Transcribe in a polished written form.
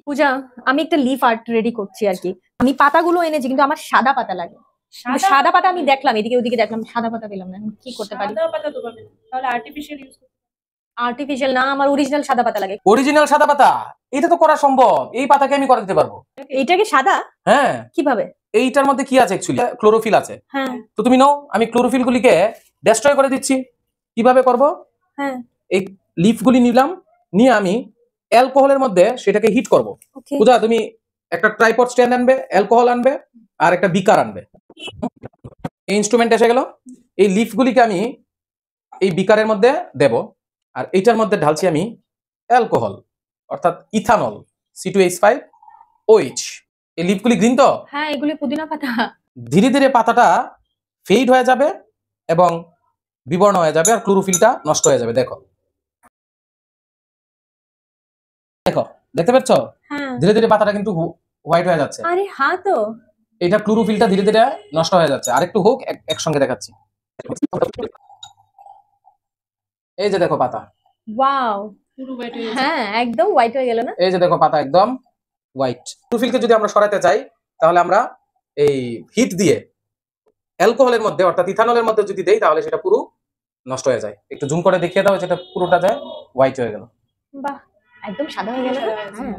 পূজা, আমি একটা leaf art ready করছি আর কি। আমি পাতাগুলো এনেছি কিন্তু আমার সাদা পাতা লাগে। সাদা পাতা আমি দেখলাম, এদিকে ওদিকে দেখলাম, সাদা পাতা পেলাম না। কি করতে পারি? সাদা পাতা তো পাবে না, তাহলে আর্টিফিশিয়াল ইউজ করতে। আর্টিফিশিয়াল না, আমার অরিজিনাল সাদা পাতা লাগে। অরিজিনাল সাদা পাতা? এটা তো করা সম্ভব, এই পাতাকে আমি করে দিতে পারবো। এইটা কি সাদা? হ্যাঁ। কিভাবে? এইটার মধ্যে কি আছে অ্যাকচুয়ালি? ক্লোরোফিল আছে। হ্যাঁ। তো তুমি নাও, আমি ক্লোরোফিল গুলিকে ডেস্ট্রয় করে দিচ্ছি। কিভাবে করব? হ্যাঁ। এই লিফগুলি নিলাম, নিয়ে আমি অ্যালকোহলের মধ্যে সেটাকে হিট করব। পূজা, তুমি একটা ট্রাইপড স্ট্যান্ড আনবে, অ্যালকোহল আনবে, আর একটা বিকার আনবে। এই ইনস্ট্রুমেন্ট এসে গেল। এই লিফগুলিকে আমি এই বিকারের মধ্যে দেব, আর এইটার মধ্যে ঢালছি আমি অ্যালকোহল, অর্থাৎ ইথানল, C2H5OH। এই লিফগুলি গ্রিন তো? হ্যাঁ, এগুলি পুদিনা পাতা। ধীরে ধীরে পাতাটা ফেড হয়ে যাবে এবং বিবর্ণ হয়ে যাবে, আর ক্লোরোফিলটা নষ্ট হয়ে যাবে। দেখো দেখো, দেখতে পাচ্ছ? হ্যাঁ। ধীরে ধীরে পাতাটা কিন্তু হোয়াইট হয়ে যাচ্ছে। আরে হ্যাঁ তো, এটা ক্লোরোফিলটা ধীরে ধীরে নষ্ট হয়ে যাচ্ছে। আরেকটু হোক, একসঙ্গে দেখাচ্ছি। এই যে দেখো পাতা। ওয়াও, পুরো হোয়াইট হয়ে গেছে। হ্যাঁ একদম হোয়াইট হয়ে গেল না? এই যে দেখো পাতা একদম হোয়াইট। ক্লোরোফিলকে যদি আমরা সরাতে চাই, তাহলে আমরা এই হিট দিয়ে অ্যালকোহলের মধ্যে, অর্থাৎ ইথানলের মধ্যে যদি দেই, তাহলে সেটা পুরো নষ্ট হয়ে যায়। একটু জুম করে দেখিয়ে দাও, যেটা পুরোটা যায় হোয়াইট হয়ে গেল। বাহ, একদম সাদা হয়ে গেল। হ্যাঁ।